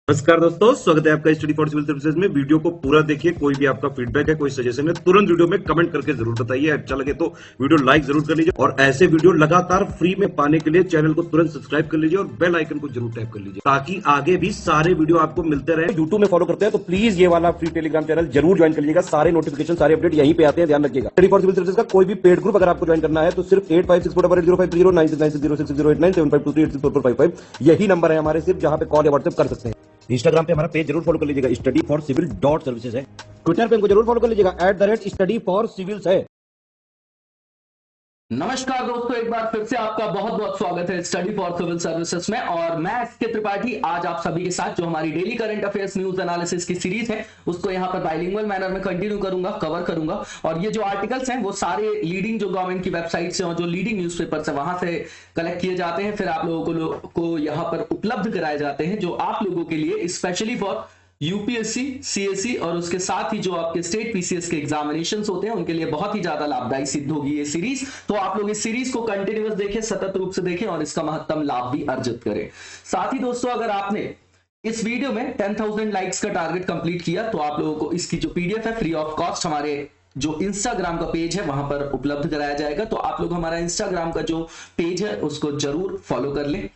नमस्कार दोस्तों, स्वागत है आपका स्टडी फॉर सिविल सर्विसेज में। वीडियो को पूरा देखिए। कोई भी आपका फीडबैक है, कोई सजेशन है, तुरंत वीडियो में कमेंट करके जरूर बताइए। अच्छा लगे तो वीडियो लाइक जरूर कर लीजिए और ऐसे वीडियो लगातार फ्री में पाने के लिए चैनल को तुरंत सब्सक्राइब कर लीजिए और बेल आइकन को जरूर टैप कर लीजिए ताकि आगे भी सारे वीडियो आपको मिलते रहे। यूट्यूब में फॉलो करते हैं तो प्लीज ये वाला फ्री टेलीग्राम चैनल जरूर ज्वाइन कर लीजिएगा। सारे नोटिफिकेशन, सारे अपडेट यहीं पे आते हैं, ध्यान रखिएगा। स्टडी फॉर सिविल सर्विसेज का कोई भी पेड ग्रुप अगर आपको ज्वाइन करना है तो सिर्फ 8564805309697060386445 यही नंबर है हमारे, सिर्फ जहां पे कॉल या व्हाट्सएप कर सकते हैं। इंस्टाग्राम पे हमारा पेज जरूर फॉलो कर लीजिएगा, study for civil dot services है। ट्विटर पे हमको जरूर फॉलो कर लीजिएगा, @स्टडी फॉर सिविल्स है। नमस्कार दोस्तों, एक बार फिर से आपका बहुत बहुत स्वागत है स्टडी फॉर सिविल सर्विसेज में। और मैं एसके त्रिपाठी आज आप सभी के साथ जो हमारी daily current affairs news analysis की सीरीज है उसको यहाँ पर बाइलिंगुअल मैनर में कंटिन्यू करूंगा, कवर करूंगा। और ये जो आर्टिकल्स हैं वो सारे लीडिंग जो गवर्नमेंट की वेबसाइट से और जो लीडिंग न्यूज़पेपर है वहां से कलेक्ट किए जाते हैं, फिर आप लोगों को यहाँ पर उपलब्ध कराए जाते हैं, जो आप लोगों के लिए स्पेशली फॉर यूपीएससी, सीएससी और उसके साथ ही जो आपके स्टेट पीसीएस के एग्जामिनेशंस होते हैं उनके लिए बहुत ही ज्यादा लाभदायी सिद्ध होगी ये सीरीज। तो आप लोग इस सीरीज को कंटिन्यूअस देखें, सतत रूप से देखें और इसका महत्तम लाभ भी अर्जित करें। साथ ही दोस्तों, अगर आपने इस वीडियो में 10,000 लाइक्स का टारगेट कंप्लीट किया तो आप लोगों को इसकी जो पीडीएफ है फ्री ऑफ कॉस्ट हमारे जो इंस्टाग्राम का पेज है वहां पर उपलब्ध कराया जाएगा। तो आप लोग हमारा इंस्टाग्राम का जो पेज है उसको जरूर फॉलो कर लें।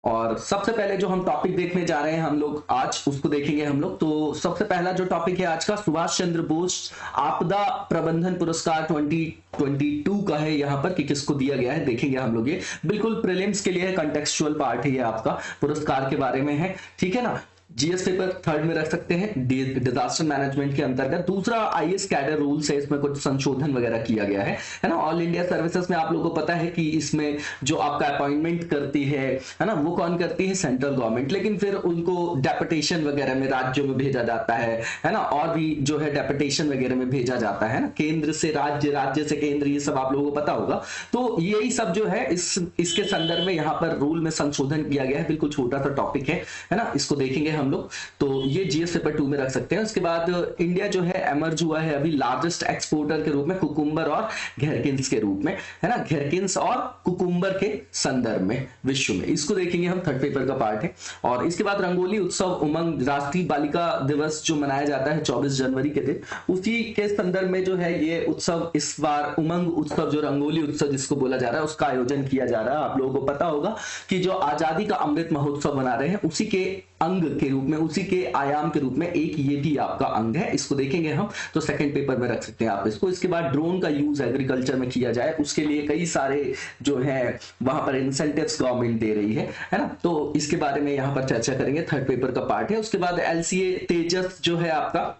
और सबसे पहले जो हम टॉपिक देखने जा रहे हैं हम लोग आज उसको देखेंगे हम लोग। तो सबसे पहला जो टॉपिक है आज का, सुभाष चंद्र बोस आपदा प्रबंधन पुरस्कार 2022 का है यहाँ पर कि किसको दिया गया है, देखेंगे हम लोग। ये बिल्कुल प्रीलिम्स के लिए है, कंटेक्चुअल पार्ट है ये आपका, पुरस्कार के बारे में है, ठीक है ना। जीएस पेपर थर्ड में रख सकते हैं डिजास्टर मैनेजमेंट के अंतर्गत। दूसरा आईएएस कैडर रूल्स है, इसमें कुछ संशोधन वगैरह किया गया है ना। ऑल इंडिया सर्विसेज में आप लोगों को पता है कि इसमें जो आपका अपॉइंटमेंट करती है ना, वो कौन करती है, सेंट्रल गवर्नमेंट। लेकिन फिर उनको डेपुटेशन वगैरह में राज्यों में भेजा जाता है ना, और भी जो है डेपुटेशन वगैरह में भेजा जाता है ना, केंद्र से राज्य, राज्य से केंद्र, ये सब आप लोगों को पता होगा। तो यही सब जो है इसके संदर्भ में यहाँ पर रूल में संशोधन किया गया है। बिल्कुल छोटा सा टॉपिक है ना, इसको देखेंगे हम लोग। तो ये जीएस पेपर 2 में रख सकते हैं। उसके बाद इंडिया जो है एमर्ज हुआ है अभी लार्जेस्ट एक्सपोर्टर के रूप में, कुकुम्बर और घेरकिंस के रूप में, है ना, घेरकिंस और कुकुम्बर के संदर्भ में विश्व में। इसको देखेंगे हम, थर्ड पेपर का पार्ट है। और इसके बाद रंगोली उत्सव उमंग राष्ट्रीय बालिका दिवस जो मनाया जाता है 24 जनवरी के दिन, उसी के संदर्भ में जो है ये उत्सव इस बार उमंग उत्सव, जो रंगोली उत्सव जिसको बोला जा रहा है, उसका आयोजन किया जा रहा है। आप लोगों को पता होगा कि जो आजादी का अमृत महोत्सव मना रहे हैं उसी के अंग के रूप में, उसी के आयाम के रूप में एक ये भी आपका अंग है। इसको देखेंगे हम, तो सेकंड पेपर में रख सकते हैं आप इसको। इसके बाद ड्रोन का यूज एग्रीकल्चर में किया जाए, उसके लिए कई सारे जो है वहां पर इंसेंटिव्स गवर्नमेंट दे रही है ना। तो इसके बारे में यहां पर चर्चा करेंगे, थर्ड पेपर का पार्ट है। उसके बाद एलसीए तेजस जो है आपका,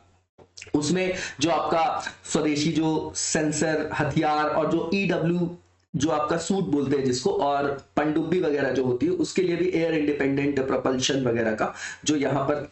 उसमें जो आपका स्वदेशी जो सेंसर हथियार और जो ईडब्ल्यू जो आपका सूट बोलते हैं जिसको, और पनडुब्बी वगैरह जो होती है उसके लिए भी एयर इंडिपेंडेंट प्रपल्शन वगैरह का जो यहाँ पर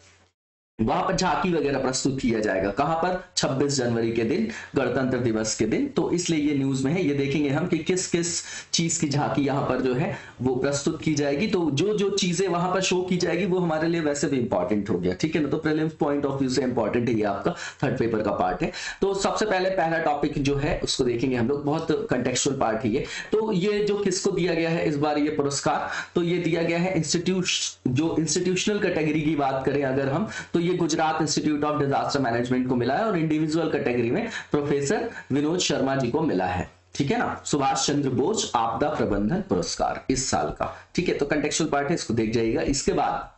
वहां पर झांकी वगैरह प्रस्तुत किया जाएगा। कहां पर, 26 जनवरी के दिन, गणतंत्र दिवस के दिन। तो इसलिए ये न्यूज में है, ये देखेंगे हम कि किस किस चीज की झांकी यहां पर जो है वो प्रस्तुत की जाएगी। तो जो जो चीजें वहां पर शो की जाएगी वो हमारे लिए वैसे भी इंपॉर्टेंट हो गया, ठीक है ना। तो प्रीलिम्स पॉइंट ऑफ व्यू से इंपॉर्टेंट है ये आपका थर्ड पेपर का पार्ट है। तो सबसे पहले पहला टॉपिक जो है उसको देखेंगे हम लोग, बहुत कंटेक्चुअल पार्ट है ये। तो ये जो किसको दिया गया है इस बार ये पुरस्कार, तो ये दिया गया है इंस्टीट्यूशनल कैटेगरी की बात करें अगर हम, तो ये Gujarat institute of disaster management को मिला है। और इंडिविजुअल कैटेगरी में प्रोफेसर विनोद शर्मा जी को मिला है, ठीक है ना। सुभाष चंद्र बोस आपदा प्रबंधन पुरस्कार इस साल का, ठीक है। तो कंटेक्चुअल पार्ट है, इसको देख जाइएगा। इसके बाद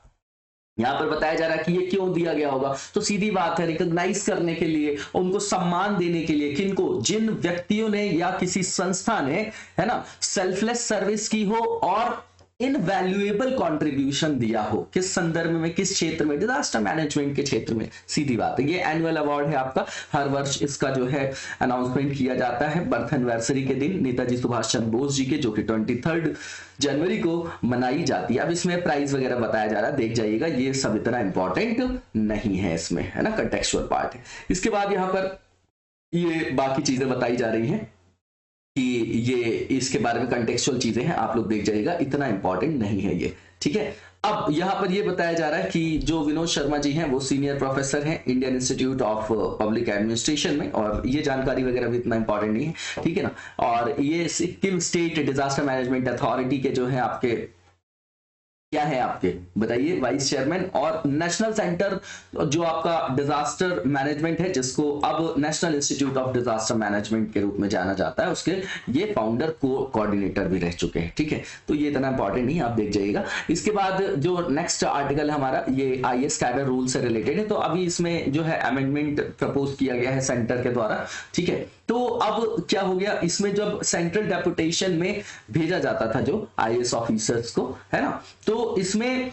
यहां पर बताया जा रहा है कि ये क्यों दिया गया होगा, तो सीधी बात है, रिकॉग्नाइज करने के लिए, उनको सम्मान देने के लिए। किनको, जिन व्यक्तियों ने या किसी संस्था ने, है ना, सेल्फलेस सर्विस की हो और इनवैल्यूएबल कंट्रीब्यूशन दिया हो। किस संदर्भ में, किस क्षेत्र में, डिजास्टर मैनेजमेंट के क्षेत्र में, सीधी बात है। ये एनुअल अवार्ड है आपका, हर वर्ष इसका जो है अनाउंसमेंट किया जाता है बर्थ एनिवर्सरी के दिन नेताजी सुभाष चंद्र बोस जी के, जो कि 23 जनवरी को मनाई जाती है। अब इसमें प्राइस वगैरह बताया जा रहा है, देख जाइएगा, ये सब इतना इंपॉर्टेंट नहीं है इसमें, है ना, कंटेक्चुअल पार्ट है। इसके बाद यहां पर ये बाकी चीजें बताई जा रही हैं कि ये इसके बारे में कंटेक्चुअल चीजें हैं, आप लोग देख जाइएगा, इतना इंपॉर्टेंट नहीं है ये, ठीक है। अब यहां पर ये बताया जा रहा है कि जो विनोद शर्मा जी हैं वो सीनियर प्रोफेसर हैं Indian institute of public administration में, और ये जानकारी वगैरह भी इतना इंपॉर्टेंट नहीं है, ठीक है ना। और ये Sikkim state disaster management authority के जो है आपके क्या है आपके, बताइए वाइस चेयरमैन। और नेशनल सेंटर जो आपका डिजास्टर मैनेजमेंट है, जिसको अब national institute of disaster management के रूप में जाना जाता है, उसके ये फाउंडर कोऑर्डिनेटर भी रह चुके हैं। ठीक है, तो ये इतना इंपॉर्टेंट नहीं, आप देख जाइएगा। इसके बाद जो नेक्स्ट आर्टिकल है हमारा, ये आईएएस कैडर रूल से रिलेटेड है। तो अभी इसमें जो है अमेंडमेंट प्रपोज किया गया है सेंटर के द्वारा। ठीक है, तो अब क्या हो गया, इसमें जब सेंट्रल डेपुटेशन में भेजा जाता था जो आईएएस ऑफिसर्स को, है ना, तो इसमें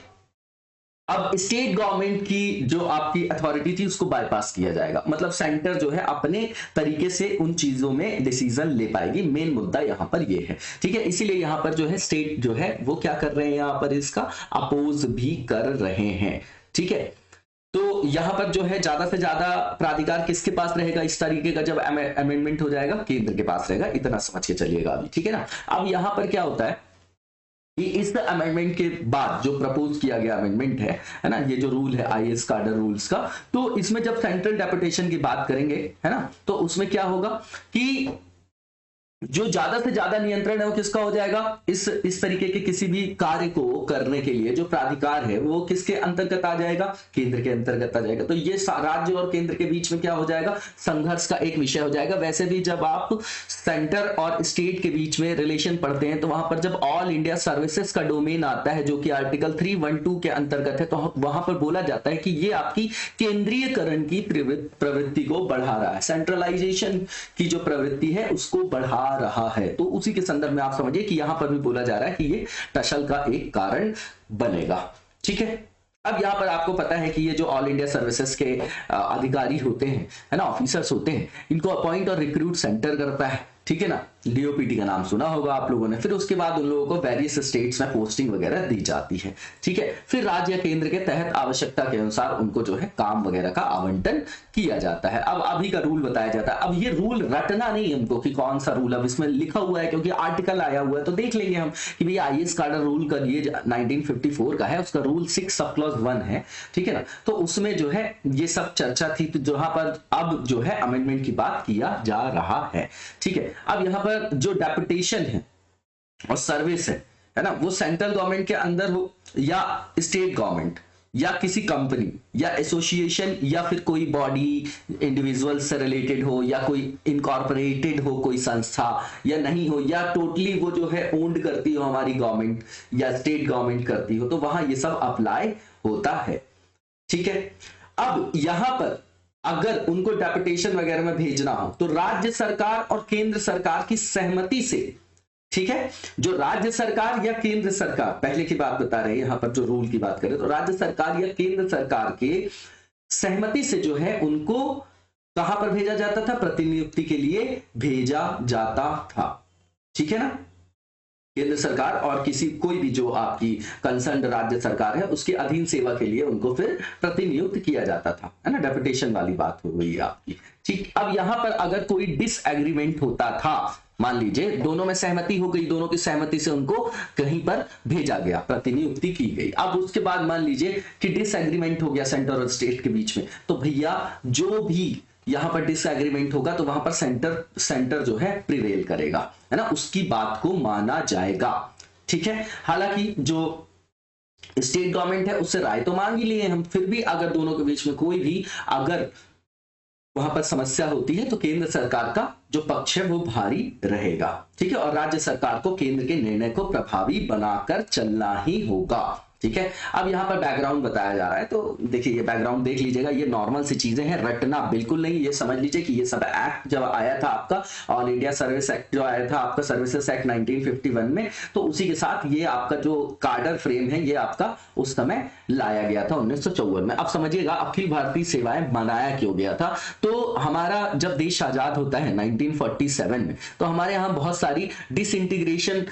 अब स्टेट गवर्नमेंट की जो आपकी अथॉरिटी थी उसको बाईपास किया जाएगा। मतलब सेंटर जो है अपने तरीके से उन चीजों में डिसीजन ले पाएगी। मेन मुद्दा यहां पर ये है। ठीक है, इसीलिए यहां पर जो है स्टेट जो है वो क्या कर रहे हैं, यहां पर इसका अपोज भी कर रहे हैं। ठीक है, तो यहां पर जो है ज्यादा से ज्यादा प्राधिकार किसके पास रहेगा इस तरीके का, जब अमेंडमेंट हो जाएगा, केंद्र के पास रहेगा। इतना समझ के चलिएगा अभी। ठीक है ना, अब यहां पर क्या होता है कि इस अमेंडमेंट के बाद जो प्रपोज किया गया अमेंडमेंट है ना, ये जो रूल है आईएएस कैडर रूल्स का, तो इसमें जब सेंट्रल डेपुटेशन की बात करेंगे, है ना, तो उसमें क्या होगा कि जो ज्यादा से ज्यादा नियंत्रण है वो किसका हो जाएगा, इस तरीके के किसी भी कार्य को करने के लिए जो प्राधिकार है वो किसके अंतर्गत आ जाएगा, केंद्र के अंतर्गत आ जाएगा। तो ये राज्य और केंद्र के बीच में क्या हो जाएगा, संघर्ष का एक विषय हो जाएगा। वैसे भी जब आप सेंटर और स्टेट के बीच में रिलेशन पढ़ते हैं तो वहां पर जब ऑल इंडिया सर्विसेज का डोमेन आता है, जो कि आर्टिकल 312 के अंतर्गत है, तो वहां पर बोला जाता है कि ये आपकी केंद्रीयकरण की प्रवृत्ति को बढ़ा रहा है, सेंट्रलाइजेशन की जो प्रवृत्ति है उसको बढ़ा रहा है। तो उसी के संदर्भ में आप समझिए कि यहां पर भी बोला जा रहा है कि ये टसल का एक कारण बनेगा। ठीक है, अब यहां पर आपको पता है कि ये जो ऑल इंडिया सर्विसेज के अधिकारी होते हैं, है ना, ऑफिसर्स होते हैं, इनको अपॉइंट और रिक्रूट सेंटर करता है। ठीक है ना, डीओपीटी का नाम सुना होगा आप लोगों ने। फिर उसके बाद उन लोगों को वेरियस स्टेट्स में पोस्टिंग वगैरह दी जाती है। ठीक है, फिर राज्य या केंद्र के तहत आवश्यकता के अनुसार उनको जो है काम वगैरह का आवंटन किया जाता है। अब अभी का रूल बताया जाता है। अब ये रूल रटना नहीं हमको कि कौन सा रूल, अब इसमें लिखा हुआ है क्योंकि आर्टिकल आया हुआ है, तो देख लेंगे हम कि भाई आईएएस कैडर रूल का ये 1954 का है, उसका रूल 6 सब क्लॉज 1 है। ठीक है ना, तो उसमें जो है ये सब चर्चा थी, तो जहां पर अब जो है अमेंडमेंट की बात किया जा रहा है। ठीक है, अब यहां पर जो डेपुटेशन है और सर्विस है ना, वो सेंट्रल गवर्नमेंट के अंदर हो या स्टेट गवर्नमेंट या किसी कंपनी या एसोसिएशन या फिर कोई बॉडी इंडिविजुअल से रिलेटेड हो या कोई इनकॉर्पोरेटेड हो कोई संस्था या नहीं हो, या टोटली वो जो है ओन्ड करती हो हमारी गवर्नमेंट या स्टेट गवर्नमेंट करती हो, तो वहां ये सब अप्लाई होता है। ठीक है, अब यहां पर अगर उनको डेपुटेशन वगैरह में भेजना हो तो राज्य सरकार और केंद्र सरकार की सहमति से, ठीक है, जो राज्य सरकार या केंद्र सरकार, पहले की बात बता रहे हैं, यहां पर जो रूल की बात करें तो राज्य सरकार या केंद्र सरकार के सहमति से जो है उनको कहां पर भेजा जाता था, प्रतिनियुक्ति के लिए भेजा जाता था। ठीक है ना, केंद्र सरकार और किसी कोई भी जो आपकी कंसर्न राज्य सरकार है उसके अधीन सेवा के लिए उनको फिर प्रतिनियुक्त किया जाता था, है ना, डेपुटेशन वाली बात हो गई आपकी। ठीक, अब यहां पर अगर कोई डिसएग्रीमेंट होता था, मान लीजिए दोनों में सहमति हो गई, दोनों की सहमति से उनको कहीं पर भेजा गया, प्रतिनियुक्ति की गई, अब उसके बाद मान लीजिए कि डिसएग्रीमेंट हो गया सेंटर और स्टेट के बीच में, तो भैया जो भी यहां पर डिसएग्रीमेंट होगा तो वहां पर सेंटर जो है प्रिवेल करेगा, है ना, उसकी बात को माना जाएगा। ठीक है, हालांकि जो स्टेट गवर्नमेंट है उससे राय तो मांग ही लिए हम, फिर भी अगर दोनों के बीच में कोई भी अगर वहां पर समस्या होती है तो केंद्र सरकार का जो पक्ष है वो भारी रहेगा। ठीक है, और राज्य सरकार को केंद्र के निर्णय को प्रभावी बनाकर चलना ही होगा। ठीक है, अब यहां पर बैकग्राउंड बताया जा रहा है, तो देखिए ये बैकग्राउंड देख लीजिएगा, ये नॉर्मल सी चीजें हैं, रटना बिल्कुल नहीं। ये समझ लीजिए कि ये सब एक्ट जब आया था आपका, ऑल इंडिया सर्विस एक्ट जो आया था आपका, सर्विसेज एक्ट 1951 में, तो उसी के साथ ये आपका जो कार्डर फ्रेम है ये आपका उस समय लाया गया था 1954 में। अब समझिएगा अखिल भारतीय सेवाएं मनाया क्यों गया था, तो हमारा जब देश आजाद होता है 1947 में, तो हमारे यहाँ बहुत सारी डिसइंटीग्रेशन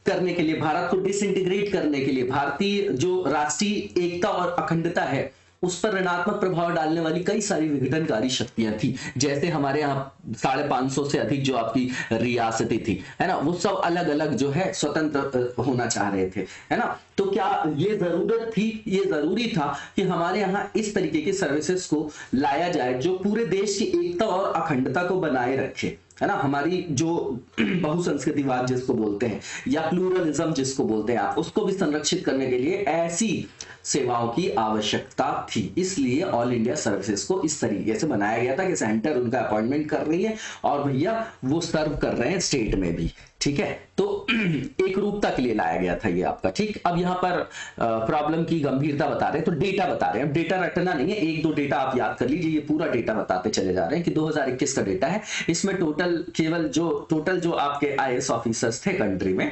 करने के लिए, भारत को डिसइंटीग्रेट करने के लिए, भारतीय जो राष्ट्रीय एकता और अखंडता है उस पर ऋणात्मक प्रभाव डालने वाली कई सारी विघटनकारी शक्तियां थी। जैसे हमारे यहाँ 550 से अधिक जो आपकी रियासतें थी, है ना, वो सब अलग अलग जो है स्वतंत्र होना चाह रहे थे, है ना। तो क्या ये जरूरत थी, ये जरूरी था कि हमारे यहाँ इस तरीके की सर्विसेज को लाया जाए जो पूरे देश की एकता और अखंडता को बनाए रखे, है ना, हमारी जो बहुसंस्कृतिवाद जिसको बोलते हैं या प्लूरलिज्म जिसको बोलते हैं आप, उसको भी संरक्षित करने के लिए ऐसी सेवाओं की आवश्यकता थी। इसलिए ऑल इंडिया सर्विसेज को इस तरीके से बनाया गया था कि सेंटर उनका अपॉइंटमेंट कर रही है और भैया वो सर्व कर रहे हैं स्टेट में भी, ठीक है। तो एक रूपता के लिए लाया गया था ये आपका, ठीक। अब यहाँ पर प्रॉब्लम की गंभीरता बता रहे हैं, तो डेटा बता रहे हैं। अब डेटा रटना नहीं है, एक दो डेटा आप याद कर लीजिए, ये पूरा डेटा बताते चले जा रहे हैं कि 2021 का डेटा है। इसमें टोटल जो आपके आईएएस ऑफिसर्स थे कंट्री में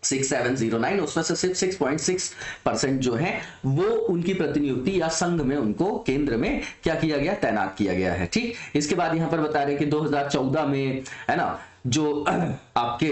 6709, उसमें से सिर्फ 6.6% जो है वो उनकी प्रतिनियुक्ति या संघ में उनको केंद्र में क्या किया गया, तैनात किया गया है, ठीक। इसके बाद यहां पर बता रहे हैं कि 2014 में है ना, जो आपके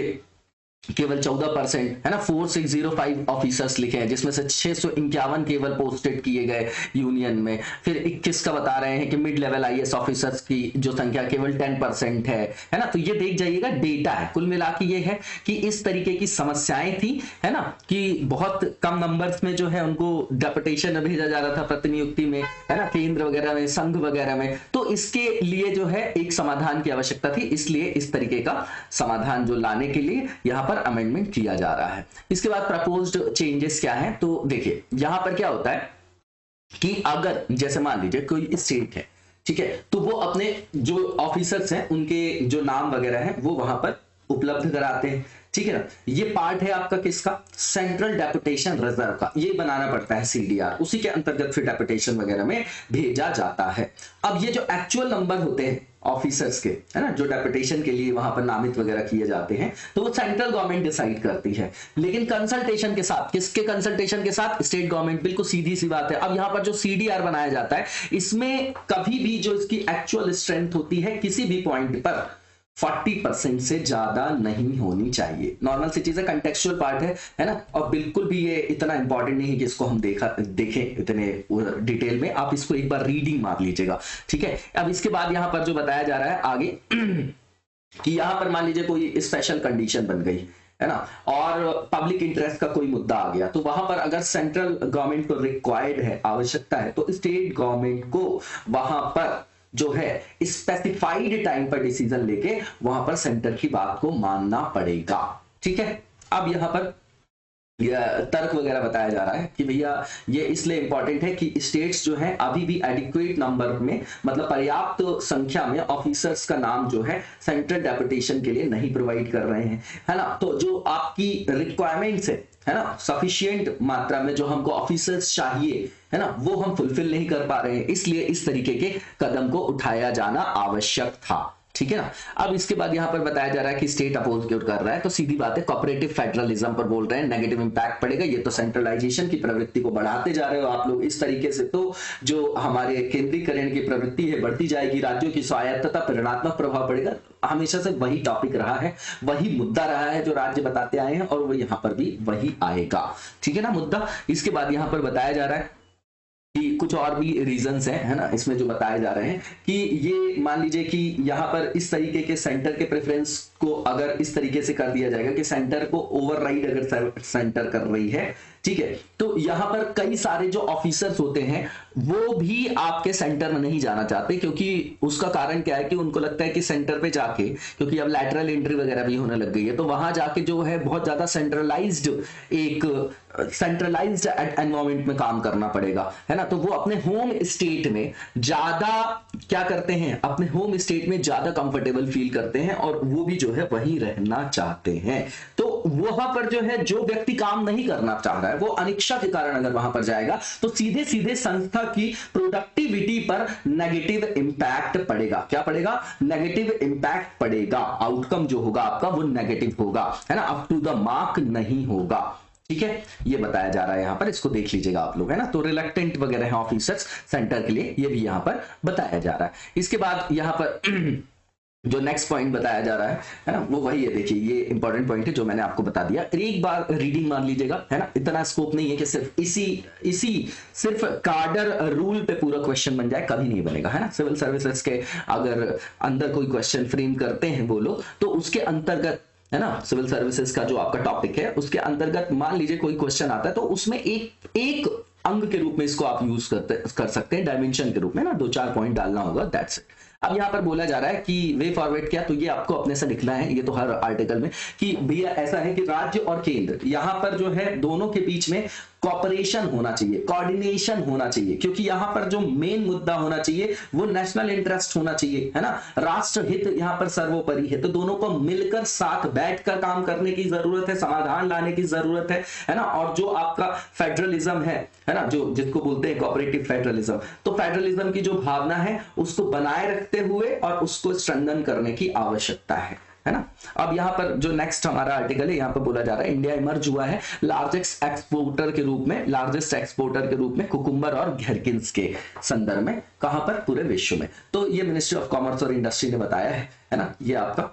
केवल 14% है ना, 4605 ऑफिसर्स लिखे हैं, जिसमें से 651 केवल पोस्टेड किए गए यूनियन में। फिर 21 का बता रहे हैं कि मिड लेवल आईएएस ऑफिसर्स की जो संख्या केवल 10% है ना। तो ये देख जाइएगा, डेटा है। कुल मिला के ये है कि इस तरीके की समस्याएं थी, है ना, कि बहुत कम नंबर्स में जो है उनको डेपुटेशन भेजा जा रहा था प्रतिनियुक्ति में, है ना, केंद्र वगैरह में, संघ वगैरह में। तो इसके लिए जो है एक समाधान की आवश्यकता थी, इसलिए इस तरीके का समाधान जो लाने के लिए यहाँ पर अमेंडमेंट किया जा रहा है। इसके बाद प्रपोज्ड चेंजेस क्या है, तो देखिए यहां पर क्या होता है कि अगर जैसे मान लीजिए कोई स्टेट है, ठीक है, तो वो अपने जो ऑफिसर्स हैं उनके जो नाम वगैरह हैं वो वहां पर उपलब्ध कराते हैं, ठीक है ना। ये पार्ट है आपका किसका, सेंट्रल डेपुटेशन रिजर्व का, ये बनाना पड़ता है सीडीआर, उसी के अंतर्गत फिर डेपुटेशन वगैरह में भेजा जाता है। अब ये जो एक्चुअल नंबर होते हैं ऑफिसर्स के, है ना, जो डेपुटेशन के लिए वहां पर नामित वगैरह किए जाते हैं, तो वो सेंट्रल गवर्नमेंट डिसाइड करती है, लेकिन कंसल्टेशन के साथ, किसके कंसल्टेशन के साथ, स्टेट गवर्नमेंट। बिल्कुल सीधी सी बात है। अब यहां पर जो सीडीआर बनाया जाता है, इसमें कभी भी जो इसकी एक्चुअल स्ट्रेंथ होती है किसी भी पॉइंट पर 40% से ज्यादा नहीं होनी चाहिए। नॉर्मल सी चीज है, कंटेक्चुअल पार्ट है ना, और बिल्कुल भी ये इतना इंपॉर्टेंट नहीं है कि इसको हम देखें इतने डिटेल में। आप इसको एक बार रीडिंग मार लीजिएगा, ठीक है। अब इसके बाद यहां पर जो बताया जा रहा है आगे कि यहां पर मान लीजिए कोई स्पेशल कंडीशन बन गई, है ना, और पब्लिक इंटरेस्ट का कोई मुद्दा आ गया, तो वहां पर अगर सेंट्रल गवर्नमेंट को रिक्वायर्ड है, आवश्यकता है, तो स्टेट गवर्नमेंट को वहां पर जो है स्पेसिफाइड टाइम पर डिसीजन लेके वहां पर सेंटर की बात को मानना पड़ेगा, ठीक है। अब यहां पर तर्क वगैरह बताया जा रहा है कि भैया ये इसलिए इंपॉर्टेंट है कि स्टेट्स जो है अभी भी एडिक्वेट नंबर में, मतलब पर्याप्त संख्या में ऑफिसर्स का नाम जो है सेंट्रल डेपुटेशन के लिए नहीं प्रोवाइड कर रहे हैं, है ना। तो जो आपकी रिक्वायरमेंट्स है ना, सफिशिएंट मात्रा में जो हमको ऑफिसर्स चाहिए, है ना, वो हम फुलफिल नहीं कर पा रहे हैं, इसलिए इस तरीके के कदम को उठाया जाना आवश्यक था, ठीक है ना। अब इसके बाद यहां पर बताया जा रहा है कि स्टेट अपोज क्यों कर रहा है, तो सीधी बात है, कोऑपरेटिव फेडरलिज्म पर बोल रहे हैं, नेगेटिव इंपैक्ट पड़ेगा। ये तो सेंट्रलाइजेशन की प्रवृत्ति को बढ़ाते जा रहे हो आप लोग इस तरीके से, तो जो हमारे केंद्रीकरण की प्रवृत्ति है बढ़ती जाएगी, राज्यों की स्वायत्तता पर ऋणात्मक प्रभाव पड़ेगा। हमेशा से वही टॉपिक रहा है, वही मुद्दा रहा है जो राज्य बताते आए हैं, और वो यहां पर भी वही आएगा, ठीक है ना मुद्दा। इसके बाद यहां पर बताया जा रहा है कि कुछ और भी रीजंस हैं, है ना, इसमें जो बताए जा रहे हैं कि ये मान लीजिए कि यहाँ पर इस तरीके के सेंटर के प्रेफरेंस को अगर इस तरीके से कर दिया जाएगा कि सेंटर को ओवरराइड अगर सेंटर कर रही है, ठीक है, तो यहाँ पर कई सारे जो ऑफिसर्स होते हैं वो भी आपके सेंटर में नहीं जाना चाहते, क्योंकि उसका कारण क्या है कि उनको लगता है कि सेंटर पे जाके, क्योंकि अब लैटरल एंट्री वगैरह भी होने लग गई है, तो वहां जाके जो है बहुत ज्यादा सेंट्रलाइज्ड एनवायरनमेंट में काम करना पड़ेगा, है ना। तो वो अपने होम स्टेट में ज्यादा क्या करते हैं, अपने होम स्टेट में ज्यादा कंफर्टेबल फील करते हैं, और वो भी जो है वहीं रहना चाहते हैं। तो वहां पर जो है जो व्यक्ति काम नहीं करना चाह रहा है, वो अनिच्छा के कारण अगर वहां पर जाएगा, तो सीधे सीधे संस्था की प्रोडक्टिविटी पर नेगेटिव इंपैक्ट पड़ेगा। क्या पड़ेगा, नेगेटिव इंपैक्ट पड़ेगा। आउटकम जो होगा आपका वो नेगेटिव होगा, है ना, अप टू द मार्क नहीं होगा, ठीक है। ये बताया जा रहा है यहां पर, इसको देख लीजिएगा आप लोग, है ना। तो रिलक्टेंट वगैरह है ऑफिसर्स सेंटर के लिए, ये भी यहां पर बताया जा रहा है। इसके बाद यहां पर जो नेक्स्ट पॉइंट बताया जा रहा है ना, वो वही है। देखिए ये इंपॉर्टेंट पॉइंट है जो मैंने आपको बता दिया, एक बार रीडिंग मान लीजिएगा, है ना। इतना स्कोप नहीं है कि सिर्फ कार्डर रूल पे पूरा क्वेश्चन बन जाए, कभी नहीं बनेगा, है ना। सिविल सर्विसेज के अगर अंदर कोई क्वेश्चन फ्रेम करते हैं वो लोग, तो उसके अंतर्गत, है ना, सिविल सर्विसेज का जो आपका टॉपिक है उसके अंतर्गत मान लीजिए कोई क्वेश्चन आता है, तो उसमें एक अंग के रूप में इसको आप यूज कर सकते हैं, डायमेंशन के रूप में ना, 2-4 पॉइंट डालना होगा, दैट्स इट। अब यहाँ पर बोला जा रहा है कि वे फॉरवर्ड क्या, तो ये आपको अपने से लिखना है, ये तो हर आर्टिकल में, कि भैया ऐसा है कि राज्य और केंद्र यहाँ पर जो है दोनों के बीच में कॉपरेशन होना चाहिए, कोऑर्डिनेशन होना चाहिए, क्योंकि यहाँ पर जो मेन मुद्दा होना चाहिए वो नेशनल इंटरेस्ट होना चाहिए, है ना, राष्ट्र हित यहाँ पर सर्वोपरि है। तो दोनों को मिलकर साथ बैठकर काम करने की जरूरत है, समाधान लाने की जरूरत है ना। और जो आपका फेडरलिज्म है ना, जो जिसको बोलते हैं कोऑपरेटिव फेडरलिज्म, तो फेडरलिज्म की जो भावना है उसको बनाए रखते हुए और उसको स्ट्रेंथन करने की आवश्यकता है ना। अब यहाँ पर जो नेक्स्ट हमारा आर्टिकल है, यहाँ पर बोला जा रहा है इंडिया इमर्ज हुआ है लार्जेस्ट एक्सपोर्टर के रूप में कुकुम्बर और घेरकिन्स के संदर्भ में, कहां पर, पूरे विश्व में। तो ये मिनिस्ट्री ऑफ कॉमर्स और इंडस्ट्री ने बताया है ना, ये आपका।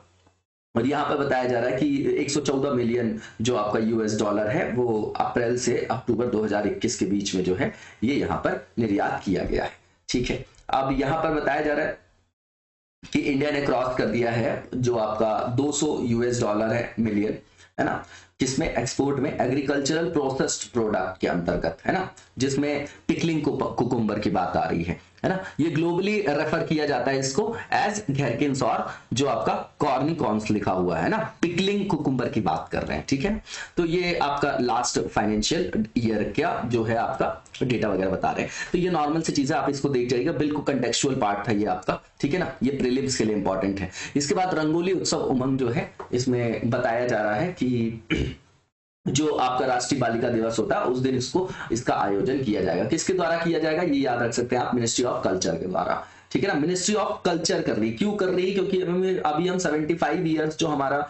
और यहाँ पर बताया जा रहा है कि 114 मिलियन जो आपका यूएस डॉलर है वो अप्रैल से अक्टूबर 2021 के बीच में जो है ये यहाँ पर निर्यात किया गया है। ठीक है, अब यहाँ पर बताया जा रहा है कि इंडिया ने क्रॉस कर दिया है जो आपका 200 यूएस डॉलर है मिलियन, है ना, जिसमें एक्सपोर्ट में एग्रीकल्चरल प्रोसेस्ड प्रोडक्ट के अंतर्गत, है ना, जिसमें पिकलिंग कुकुम्बर की बात आ रही है ना। ये ग्लोबली रेफर किया जाता है इसको एज घेरकिन्स, और जो आपका कॉर्निकॉन्स लिखा हुआ है ना, पिकलिंग कुकुम्बर की बात कर रहे हैं। ठीक है, तो ये आपका लास्ट फाइनेंशियल ईयर का जो है आपका डेटा वगैरह बता रहे हैं। तो ये नॉर्मल सी चीजें, आप इसको देख जाइएगा, बिल्कुल कंटेक्चुअल पार्ट था ये आपका, ठीक है ना, ये प्रीलिम्स के लिए इंपॉर्टेंट है। इसके बाद रंगोली उत्सव उमंग जो है, इसमें बताया जा रहा है कि जो आपका राष्ट्रीय बालिका दिवस होता है उस दिन इसका आयोजन किया जाएगा। किसके द्वारा किया जाएगा, ये याद रख सकते हैं आप, मिनिस्ट्री ऑफ कल्चर के द्वारा। ठीक है ना, मिनिस्ट्री ऑफ कल्चर कर रही, क्यों कर रही, क्योंकि अभी हम 75 ईयर्स जो हमारा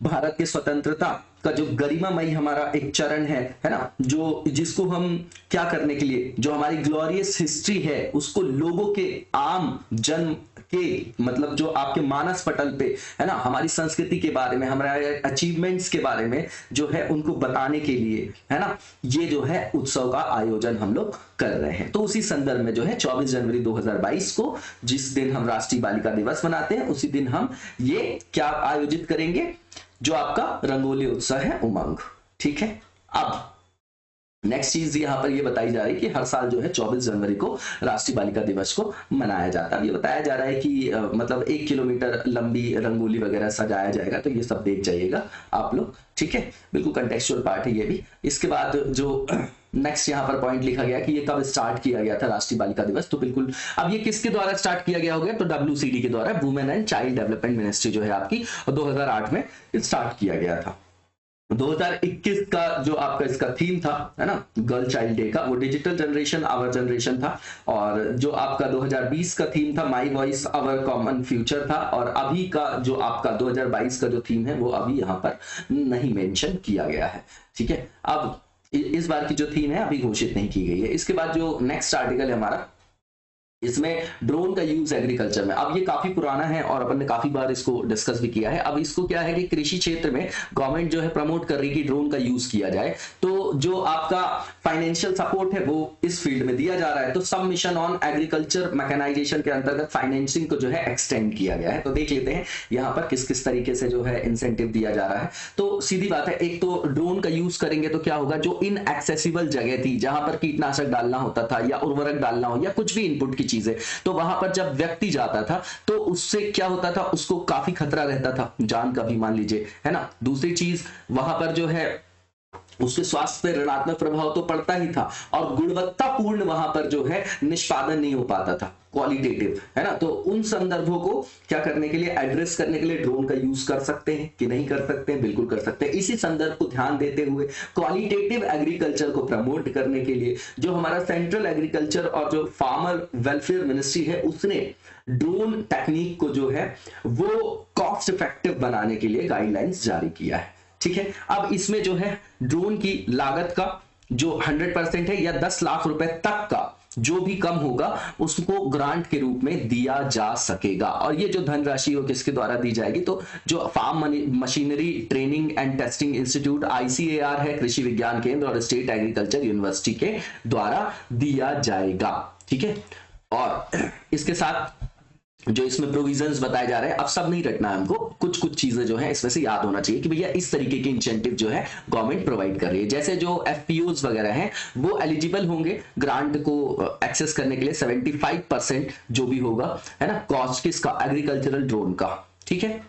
भारत के स्वतंत्रता का जो गरिमामयी हमारा एक चरण है ना, जो जिसको हम क्या करने के लिए, जो हमारी ग्लोरियस हिस्ट्री है उसको लोगों के आम जन के मतलब जो आपके मानस पटल पे, है ना, हमारी संस्कृति के बारे में, हमारे अचीवमेंट्स के बारे में जो है उनको बताने के लिए, है ना, ये जो है उत्सव का आयोजन हम लोग कर रहे हैं। तो उसी संदर्भ में जो है 24 जनवरी 2022 को, जिस दिन हम राष्ट्रीय बालिका दिवस मनाते हैं, उसी दिन हम ये क्या आयोजित करेंगे, जो आपका रंगोली उत्सव है उमंग। ठीक है, अब नेक्स्ट चीज यहां पर ये बताई जा रही है कि हर साल जो है 24 जनवरी को राष्ट्रीय बालिका दिवस को मनाया जाता है। ये बताया जा रहा है कि मतलब 1 किलोमीटर लंबी रंगोली वगैरह सजाया जाएगा, तो ये सब देख जाइएगा आप लोग। ठीक है, बिल्कुल कंटेक्चुअल पार्ट है ये भी। इसके बाद जो नेक्स्ट यहाँ पर पॉइंट लिखा गया कि ये कब स्टार्ट किया गया था राष्ट्रीय बालिका दिवस, तो बिल्कुल अब ये किसके द्वारा स्टार्ट किया गया होगा, तो WCD के द्वारा, women and child development ministry जो है आपकी, 2008 में स्टार्ट किया गया था। 2021 का जो आपका इसका थीम था, है ना, गर्ल चाइल्ड डे का, वो डिजिटल जनरेशन आवर जनरेशन था। और जो आपका 2020 का थीम था my voice our common future था। और अभी का जो आपका 2022 का जो थीम है वो अभी यहाँ पर नहीं मेंशन किया गया है। ठीक है, अब इस बार की जो थीम है अभी घोषित नहीं की गई है। इसके बाद जो नेक्स्ट आर्टिकल है हमारा, इसमें ड्रोन का यूज एग्रीकल्चर में, अब ये काफी पुराना है और अपन ने काफी बार इसको डिस्कस भी किया है। अब इसको क्या है कि कृषि क्षेत्र में गवर्नमेंट जो है प्रमोट कर रही है कि ड्रोन का यूज किया जाए। तो जो आपका फाइनेंशियल सपोर्ट है वो इस फील्ड में दिया जा रहा है। तो सब मिशन ऑन एग्रीकल्चर मैकेनाइजेशन के अंतर्गत फाइनेंसिंग को जो है एक्सटेंड किया गया है। तो देख लेते हैं यहाँ पर किस किस तरीके से जो है इंसेंटिव दिया जा रहा है। तो सीधी बात है, एक तो ड्रोन का यूज करेंगे तो क्या होगा, जो इनएक्सेसिबल जगह थी जहां पर कीटनाशक डालना होता था या उर्वरक डालना हो या कुछ भी इनपुट की चीजें, तो वहां पर जब व्यक्ति जाता था तो उससे क्या होता था, उसको काफी खतरा रहता था, जान का भी मान लीजिए, है ना। दूसरी चीज, वहां पर जो है उसके स्वास्थ्य पर ऋणात्मक प्रभाव तो पड़ता ही था और गुणवत्तापूर्ण वहां पर जो है निष्पादन नहीं हो पाता था, क्वालिटेटिव, है ना। तो उन संदर्भों को क्या करने के लिए, एड्रेस करने के लिए ड्रोन का यूज कर सकते हैं कि नहीं कर सकते हैं, बिल्कुल कर सकते हैं। इसी संदर्भ को ध्यान देते हुए क्वालिटेटिव एग्रीकल्चर को प्रमोट करने के लिए जो हमारा सेंट्रल एग्रीकल्चर और जो फार्मर वेलफेयर मिनिस्ट्री है, उसने ड्रोन टेक्निक को जो है वो कॉस्ट इफेक्टिव बनाने के लिए गाइडलाइंस जारी किया है। ठीक है, अब इसमें जो है ड्रोन की लागत का जो 100% है या 10 लाख रुपए तक का जो भी कम होगा उसको ग्रांट के रूप में दिया जा सकेगा। और ये जो धनराशि हो किसके द्वारा दी जाएगी, तो जो farm machinery training and testing institute ICAR है, कृषि विज्ञान केंद्र और स्टेट एग्रीकल्चर यूनिवर्सिटी के द्वारा दिया जाएगा। ठीक है, और इसके साथ जो इसमें प्रोविजंस बताए जा रहे हैं, अब सब नहीं रटना है हमको, कुछ कुछ चीजें जो है इसमें से याद होना चाहिए कि भैया इस तरीके के इंसेंटिव जो है गवर्नमेंट प्रोवाइड कर रही है। जैसे जो एफपीओज वगैरह हैं वो एलिजिबल होंगे ग्रांट को एक्सेस करने के लिए 75% जो भी होगा, है ना, कॉस्ट किसका, एग्रीकल्चरल ड्रोन का, ठीक है,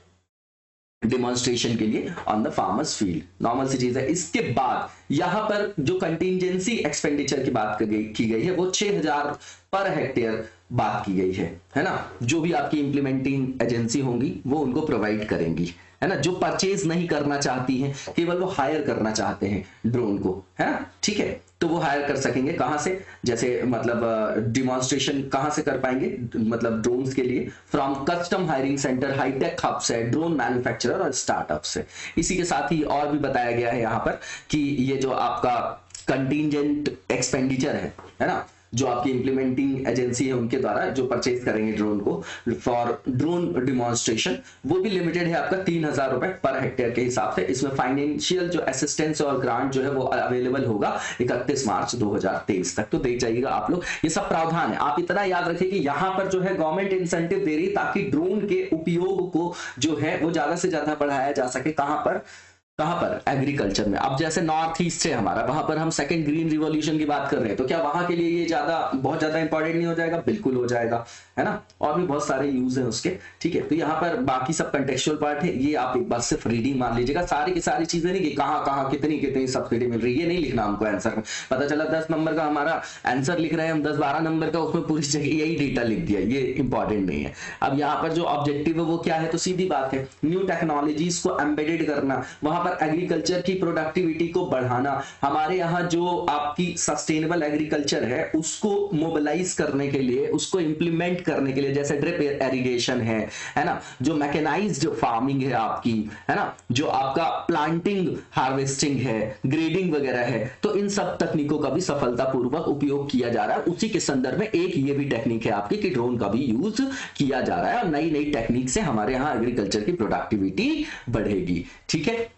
डिमॉन्स्ट्रेशन के लिए on the farmers field, normal सी चीज है। इसके बाद यहां पर जो कंटिजेंसी एक्सपेंडिचर की बात की गई है वो 6000 पर हेक्टेयर बात की गई है ना, जो भी आपकी इंप्लीमेंटिंग एजेंसी होंगी वो उनको प्रोवाइड करेंगी, है ना, जो परचेज नहीं करना चाहती हैं, केवल वो हायर करना चाहते हैं ड्रोन को, है ना, ठीक है, तो वो हायर कर सकेंगे कहां से, जैसे मतलब डिमॉन्स्ट्रेशन कहां से कर पाएंगे, मतलब ड्रोन्स के लिए from custom hiring centre, high tech hub से, ड्रोन मैन्युफैक्चरर और स्टार्टअप से। इसी के साथ ही और भी बताया गया है यहाँ पर कि ये जो आपका कंटिजेंट एक्सपेंडिचर है ना, जो आपकी इंप्लीमेंटिंग एजेंसी है उनके द्वारा जो परचेज करेंगे ड्रोन को फॉर ड्रोन डिमॉन्स्ट्रेशन, वो भी लिमिटेड है आपका 3000 रुपए पर हेक्टेयर के हिसाब से। इसमें फाइनेंशियल जो असिस्टेंस और ग्रांट जो है वो अवेलेबल होगा 31 मार्च 2023 तक। तो देख जाइएगा आप लोग, ये सब प्रावधान है। आप इतना याद रखिए कि यहाँ पर जो है गवर्नमेंट इंसेंटिव दे रही है ताकि ड्रोन के उपयोग को जो है वो ज्यादा से ज्यादा बढ़ाया जा सके। कहां पर एग्रीकल्चर में। अब जैसे नॉर्थ ईस्ट है हमारा, वहां पर हम सेकंड ग्रीन रिवॉल्यूशन की बात कर रहे हैं, तो क्या वहां के लिए ये बहुत ज्यादा इंपॉर्टेंट नहीं हो जाएगा? बिल्कुल हो जाएगा, है ना, और भी बहुत सारे यूज है उसके, ठीक है। तो यहाँ पर बाकी सब कंटेक्चुअल पार्ट है, ये आप एक बार सिर्फ रीडिंग मान लीजिएगा, सारी की सारी चीजें नहीं कि कहाँ कहाँ कितनी कितनी सब्सिडी मिल रही है, ये नहीं लिखना हमको आंसर में। पता चला 10 नंबर का हमारा आंसर लिख रहे हैं हम, 10-12 नंबर का उसमें पूरी जगह यही डेटा लिख दिया, ये इंपॉर्टेंट नहीं है। अब यहाँ पर जो ऑब्जेक्टिव है वो क्या है, तो सीधी बात है, न्यू टेक्नोलॉजीज को एम्बेडेड करना, वहां पर एग्रीकल्चर की प्रोडक्टिविटी को बढ़ाना, हमारे यहाँ जो आपकी सस्टेनेबल एग्रीकल्चर है उसको मोबिलाइज करने के लिए, उसको इंप्लीमेंट करने के लिए, जैसे ड्रिप इरिगेशन है ना, जो मैकेनाइज्ड फार्मिंग है आपकी, है ना, जो आपका प्लांटिंग हार्वेस्टिंग है, ग्रेडिंग वगैरह है, तो इन सब तकनीकों का भी सफलतापूर्वक उपयोग किया जा रहा है। उसी के संदर्भ में एक ये भी टेक्निक है आपकी कि ड्रोन का भी यूज किया जा रहा है, और नई नई टेक्निक से हमारे यहाँ एग्रीकल्चर की प्रोडक्टिविटी बढ़ेगी, ठीक है।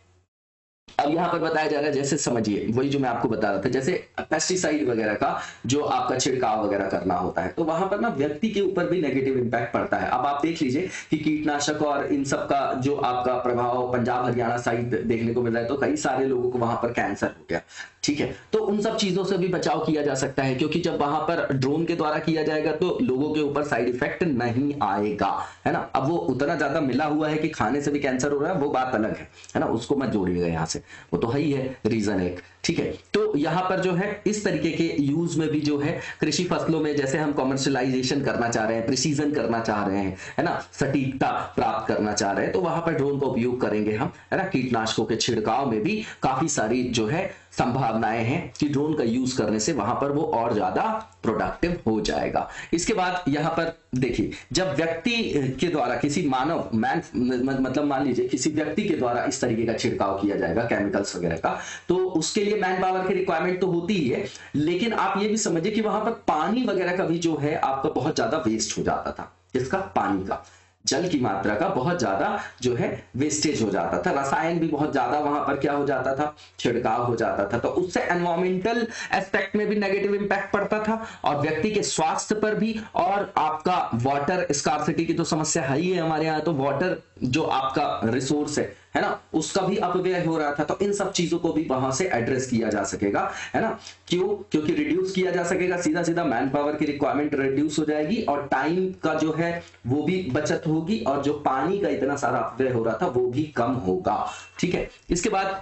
अब यहां पर बताया जा रहा है, जैसे समझिए वही जो मैं आपको बता रहा था, जैसे पेस्टिसाइड वगैरह का जो आपका छिड़काव वगैरह करना होता है, तो वहां पर ना व्यक्ति के ऊपर भी नेगेटिव इंपैक्ट पड़ता है। अब आप देख लीजिए कि कीटनाशक और इन सब का जो आपका प्रभाव पंजाब हरियाणा साइड देखने को मिल रहा है, तो कई सारे लोगों को वहां पर कैंसर हो गया, ठीक है। तो उन सब चीजों से भी बचाव किया जा सकता है, क्योंकि जब वहां पर ड्रोन के द्वारा किया जाएगा तो लोगों के ऊपर साइड इफेक्ट नहीं आएगा, है ना। अब वो उतना ज्यादा मिला हुआ है कि खाने से भी कैंसर हो रहा है, वो बात अलग है ना, उसको मत जोड़िएगा यहाँ से, वो तो है ही है रीजन एक, ठीक है। तो यहाँ पर जो है इस तरीके के यूज में भी जो है कृषि फसलों में, जैसे हम कमर्शियलाइजेशन करना चाह रहे हैं, प्रिसीजन करना चाह रहे हैं, है ना, सटीकता प्राप्त करना चाह रहे हैं, तो वहां पर ड्रोन का उपयोग करेंगे हम, है ना। कीटनाशकों के छिड़काव में भी काफी सारी जो है संभावनाएं हैं कि ड्रोन का यूज करने से वहां पर वो और ज्यादा प्रोडक्टिव हो जाएगा। इसके बाद यहां पर देखिए, जब व्यक्ति के द्वारा किसी मतलब मान लीजिए किसी व्यक्ति के द्वारा इस तरीके का छिड़काव किया जाएगा केमिकल्स वगैरह का, तो उसके लिए मैन पावर की रिक्वायरमेंट तो होती ही है, लेकिन आप ये भी समझिए कि वहां पर पानी वगैरह का भी जो है आपका बहुत ज्यादा वेस्ट हो जाता था। किसका? पानी का, जल की मात्रा का बहुत ज्यादा जो है वेस्टेज हो जाता था, रसायन भी बहुत ज्यादा वहां पर क्या हो जाता था, छिड़काव हो जाता था, तो उससे एनवायरमेंटल एस्पेक्ट में भी नेगेटिव इंपैक्ट पड़ता था, और व्यक्ति के स्वास्थ्य पर भी, और आपका वाटर स्कार्सिटी की तो समस्या है ही है हमारे यहाँ, तो वाटर जो आपका रिसोर्स है ना, उसका भी अपव्यय हो रहा था। तो इन सब चीजों को भी वहां से एड्रेस किया जा सकेगा, है ना। क्यों? क्योंकि रिड्यूस किया जा सकेगा, सीधा सीधा मैन पावर की रिक्वायरमेंट रिड्यूस हो जाएगी, और टाइम का जो है वो भी बचत होगी, और जो पानी का इतना सारा अपव्यय हो रहा था वो भी कम होगा, ठीक है। इसके बाद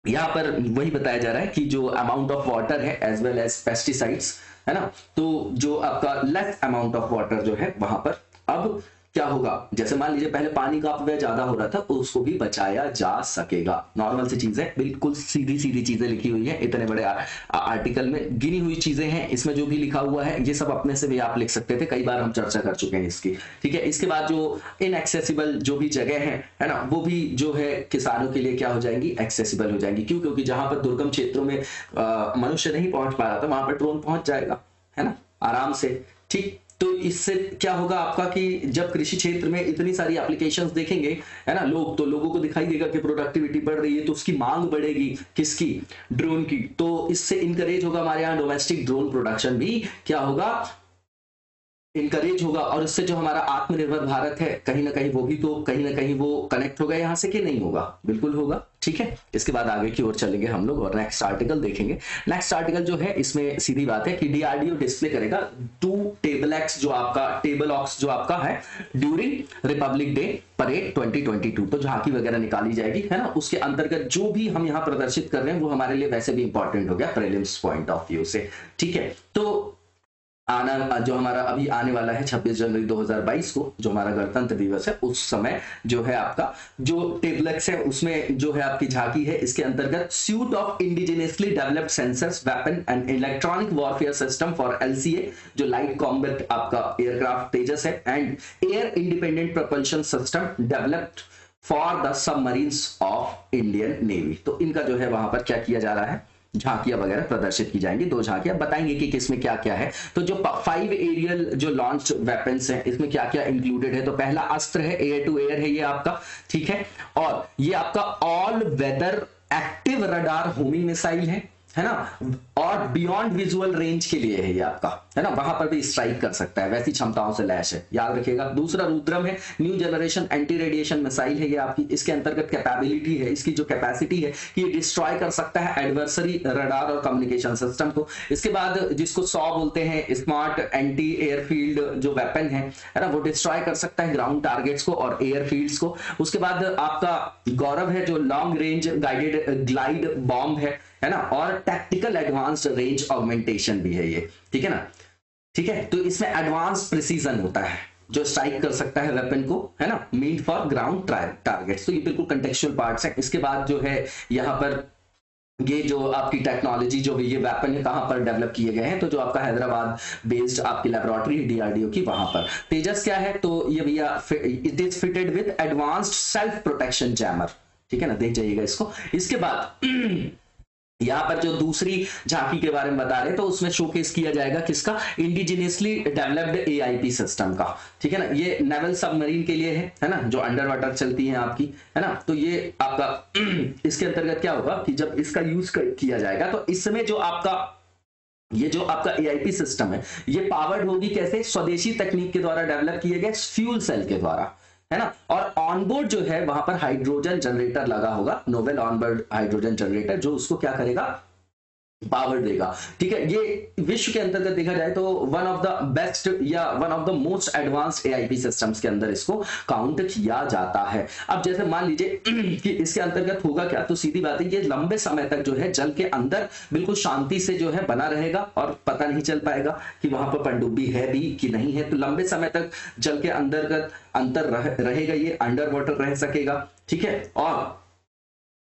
यहां पर वही बताया जा रहा है कि जो अमाउंट ऑफ वाटर है एज वेल एज पेस्टिसाइड्स, है ना, तो जो आपका लेस अमाउंट ऑफ वाटर जो है वहां पर अब क्या होगा, जैसे मान लीजिए पहले पानी का अपव्यय ज्यादा हो रहा था, तो उसको भी बचाया जा सकेगा। नॉर्मल सी चीजें, बिल्कुल सीधी सीधी चीजें लिखी हुई है, इतने बड़े आर्टिकल में गिनी हुई चीजें हैं, इसमें जो भी लिखा हुआ है ये सब अपने से भी आप लिख सकते थे, कई बार हम चर्चा कर चुके हैं इसकी, ठीक है। इसके बाद जो इनएक्सेसिबल जो भी जगह है ना, वो भी जो है किसानों के लिए क्या हो जाएंगी, एक्सेसिबल हो जाएंगी। क्यों? क्योंकि जहां पर दुर्गम क्षेत्रों में मनुष्य नहीं पहुंच पा रहा था, वहां पर ड्रोन पहुंच जाएगा, है ना, आराम से, ठीक। तो इससे क्या होगा आपका कि जब कृषि क्षेत्र में इतनी सारी एप्लीकेशंस देखेंगे, है ना, लोग, तो लोगों को दिखाई देगा कि प्रोडक्टिविटी बढ़ रही है, तो उसकी मांग बढ़ेगी, किसकी? ड्रोन की। तो इससे इनकरेज होगा हमारे यहाँ डोमेस्टिक ड्रोन प्रोडक्शन भी क्या होगा, इनकरेज होगा, और इससे जो हमारा आत्मनिर्भर भारत है कहीं ना कहीं वो भी तो कहीं ना कहीं वो कनेक्ट होगा यहाँ से कि नहीं होगा, बिल्कुल होगा। ठीक है, इसके बाद आगे की ओर चलेंगे हम लोग और नेक्स्ट आर्टिकल देखेंगे। नेक्स्ट आर्टिकल जो है इसमें सीधी बात है कि डीआरडीओ डिस्प्ले करेगा 2 टेबल जो आपका है ड्यूरिंग रिपब्लिक डे परेड 2022। तो झांकी वगैरह निकाली जाएगी, है ना, उसके अंतर्गत जो भी हम यहाँ प्रदर्शित कर रहे हैं वो हमारे लिए वैसे भी इंपॉर्टेंट हो गया प्रीलिम्स पॉइंट ऑफ व्यू से। ठीक है, तो आना जो हमारा अभी आने वाला है 26 जनवरी 2022 को, जो हमारा गणतंत्र दिवस है, उस समय जो है आपका जो टेबलेक्स है उसमें जो है आपकी झांकी है, इसके अंतर्गत suit of indigenously developed sensors weapon and electronic warfare system for LCA, जो लाइट कॉम्बैट आपका एयरक्राफ्ट तेजस है, and air independent propulsion system developed for the submarines of Indian navy. तो इनका जो है वहां पर क्या किया जा रहा है, झांकियां वगैरह प्रदर्शित की जाएंगी। 2 झांकियां बताएंगे कि किसमें क्या क्या है। तो जो 5 एरियल जो लॉन्च वेपन्स हैं इसमें क्या क्या इंक्लूडेड है, तो पहला अस्त्र है, एयर टू एयर है ये आपका, ठीक है, और ये आपका all weather active radar homing missile है ना, और बियॉन्ड विजुअल रेंज के लिए है ये आपका, है ना, वहां पर भी स्ट्राइक कर सकता है, वैसी क्षमताओं से लैस है, याद रखिएगा। दूसरा रुद्रम है, new generation anti radiation missile है ये आपकी, इसके अंतर्गत कैपेबिलिटी है, इसकी जो कैपेसिटी है कि ये डिस्ट्रॉय कर सकता है एडवर्सरी रडार और कम्युनिकेशन सिस्टम को। इसके बाद जिसको 100 बोलते हैं, स्मार्ट एंटी एयरफील्ड जो वेपन है ना, वो डिस्ट्रॉय कर सकता है ग्राउंड टारगेट्स को और एयरफील्ड्स को। उसके बाद आपका गौरव है, जो long range guided glide bomb है ना, और टैक्टिकल एडवांस्ड रेंज ऑगमेंटेशन भी है ये, ठीक है ना। ठीक है, तो इसमें एडवांस प्रिसीजन होता है, जो स्ट्राइक कर सकता है वेपन को, है ना, मीन फॉर ग्राउंड टारगेट्स। तो ये बिल्कुल कंटेक्चुअल पार्ट्स हैं। इसके बाद जो है यहाँ पर ये जो आपकी टेक्नोलॉजी जो ये वेपन है कहां पर डेवलप किए गए हैं, तो जो आपका हैदराबाद बेस्ड आपकी लेबोरेटरी है डीआरडीओ की, वहां पर। तेजस क्या है, तो ये भैया it is fitted with advanced self protection jammer, ठीक है ना, देख जाइएगा इसको। इसके बाद यहां पर जो दूसरी झांकी के बारे में बता रहे हैं, तो उसमें शोकेस किया जाएगा किसका, इंडिजिनियसली डेवलप्ड एआईपी सिस्टम का, ठीक है ना। ये नेवल सबमरीन के लिए है ना, जो अंडर वाटर चलती है आपकी, है ना। तो ये आपका इसके अंतर्गत क्या होगा कि जब इसका यूज किया जाएगा तो इसमें जो आपका ये जो आपका एआईपी सिस्टम है ये पावर्ड होगी कैसे, स्वदेशी तकनीक के द्वारा डेवलप किए गए फ्यूल सेल के द्वारा, है ना। और ऑनबोर्ड जो है वहां पर हाइड्रोजन जनरेटर लगा होगा, नोवेल ऑनबोर्ड हाइड्रोजन जनरेटर, जो उसको क्या करेगा, पावर देगा, ठीक है। ये विश्व के अंतर्गत देखा जाए तो वन ऑफ द बेस्ट या one of the most advanced AIP systems के अंदर इसको काउंट किया जाता है। अब जैसे मान लीजिए कि इसके अंतर्गत होगा क्या, तो सीधी बात है ये लंबे समय तक जो है जल के अंदर बिल्कुल शांति से जो है बना रहेगा और पता नहीं चल पाएगा कि वहां पर पनडुब्बी है भी कि नहीं है। तो लंबे समय तक जल के अंतर रहेगा, ये अंडर वाटर रह सकेगा, ठीक है, और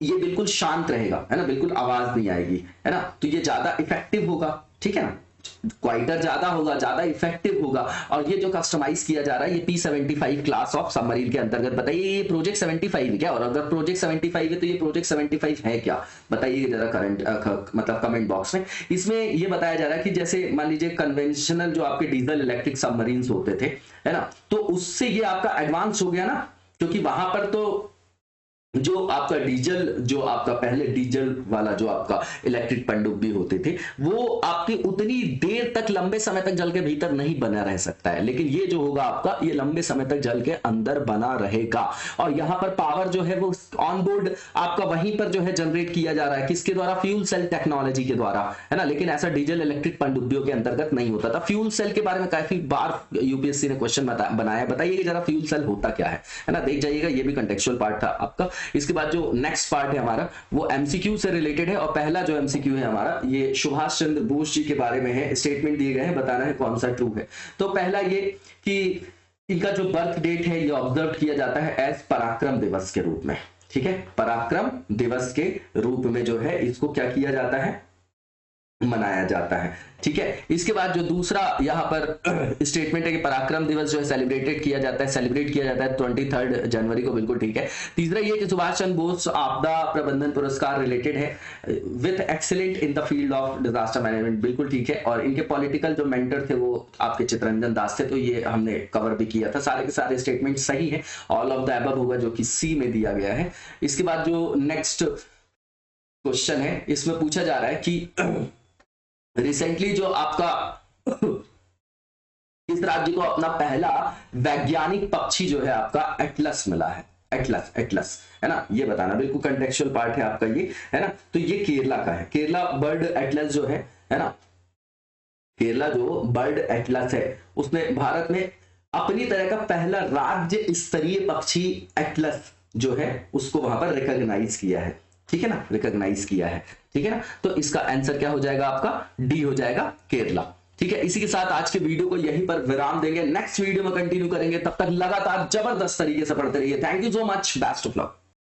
ये बिल्कुल शांत रहेगा, है ना, बिल्कुल आवाज नहीं आएगी, है ना। तो ये ज्यादा इफेक्टिव होगा, ठीक है ना, क्वाइटर ज्यादा होगा, ज्यादा इफेक्टिव होगा। और ये जो कस्टमाइज किया जा रहा है ये P75 क्लास ऑफ सबमरीन के अंतर्गत, बताइए ये प्रोजेक्ट 75 है क्या, और अगर प्रोजेक्ट 75 है तो ये प्रोजेक्ट 75 है क्या, बताइए जरा मतलब कमेंट बॉक्स में। इसमें ये बताया जा रहा है कि जैसे मान लीजिए कन्वेंशनल जो आपके डीजल इलेक्ट्रिक सबमरीन होते थे, है ना, तो उससे ये आपका एडवांस हो गया ना, क्योंकि वहां पर तो जो आपका डीजल, जो आपका पहले डीजल वाला जो आपका इलेक्ट्रिक पनडुब्बी होते थे वो आपकी उतनी देर तक लंबे समय तक जल के भीतर नहीं बना रह सकता है, लेकिन ये जो होगा आपका ये लंबे समय तक जल के अंदर बना रहेगा। और यहाँ पर पावर जो है वो ऑन बोर्ड आपका वहीं पर जो है जनरेट किया जा रहा है, किसके द्वारा, फ्यूल सेल टेक्नोलॉजी के द्वारा, है ना। लेकिन ऐसा डीजल इलेक्ट्रिक पनडुब्बियों के अंतर्गत नहीं होता था। फ्यूल सेल के बारे में काफी बार यूपीएससी ने क्वेश्चन बनाया, बताइए जरा फ्यूल सेल होता क्या है ना, देख जाइएगा, ये भी कंटेक्चुअल पार्ट था आपका। इसके बाद जो नेक्स्ट पार्ट है हमारा वो एमसीक्यू से रिलेटेड है, और पहला जो एमसीक्यू है हमारा ये सुभाष चंद्र बोस जी के बारे में है। स्टेटमेंट दिए गए हैं, बताना है कौन सा ट्रू है। तो पहला ये कि इनका जो बर्थ डेट है ये ऑब्जर्व किया जाता है एज पराक्रम दिवस के रूप में, ठीक है, पराक्रम दिवस के रूप में जो है इसको क्या किया जाता है, मनाया जाता है, ठीक है। इसके बाद जो दूसरा यहाँ पर स्टेटमेंट है कि पराक्रम दिवस जो है सेलिब्रेट किया जाता है 23 जनवरी को, बिल्कुल ठीक है। तीसरा ये कि सुभाष चंद्र बोस आपदा प्रबंधन पुरस्कार रिलेटेड है with excellent in the field of disaster management, बिल्कुल ठीक है। और इनके पॉलिटिकल जो मेंटर थे वो आपके चित्तरंजन दास थे, तो ये हमने कवर भी किया था। सारे के सारे स्टेटमेंट सही है, ऑल ऑफ द अबव होगा जो कि सी में दिया गया है। इसके बाद जो नेक्स्ट क्वेश्चन है इसमें पूछा जा रहा है कि रिसेंटली जो आपका किस किस राज्य को अपना पहला वैज्ञानिक पक्षी जो है आपका एटलस मिला है? एटलस, एटलस है ना, ये बताना, बिल्कुल कंटेक्चुअल पार्ट है आपका ये, है ना। तो ये केरला का है, केरला बर्ड एटलस जो है ना, केरला जो बर्ड एटलस है उसने भारत में अपनी तरह का पहला राज्य स्तरीय पक्षी एटलस जो है उसको वहां पर रिकॉग्नाइज किया है, ठीक है ना, रिकॉग्नाइज किया है, ठीक है ना। तो इसका आंसर क्या हो जाएगा आपका? डी हो जाएगा, केरला। ठीक है, इसी के साथ आज के वीडियो को यहीं पर विराम देंगे, नेक्स्ट वीडियो में कंटिन्यू करेंगे, तब तक लगातार जबरदस्त तरीके से पढ़ते रहिए। Thank you so much, best of luck.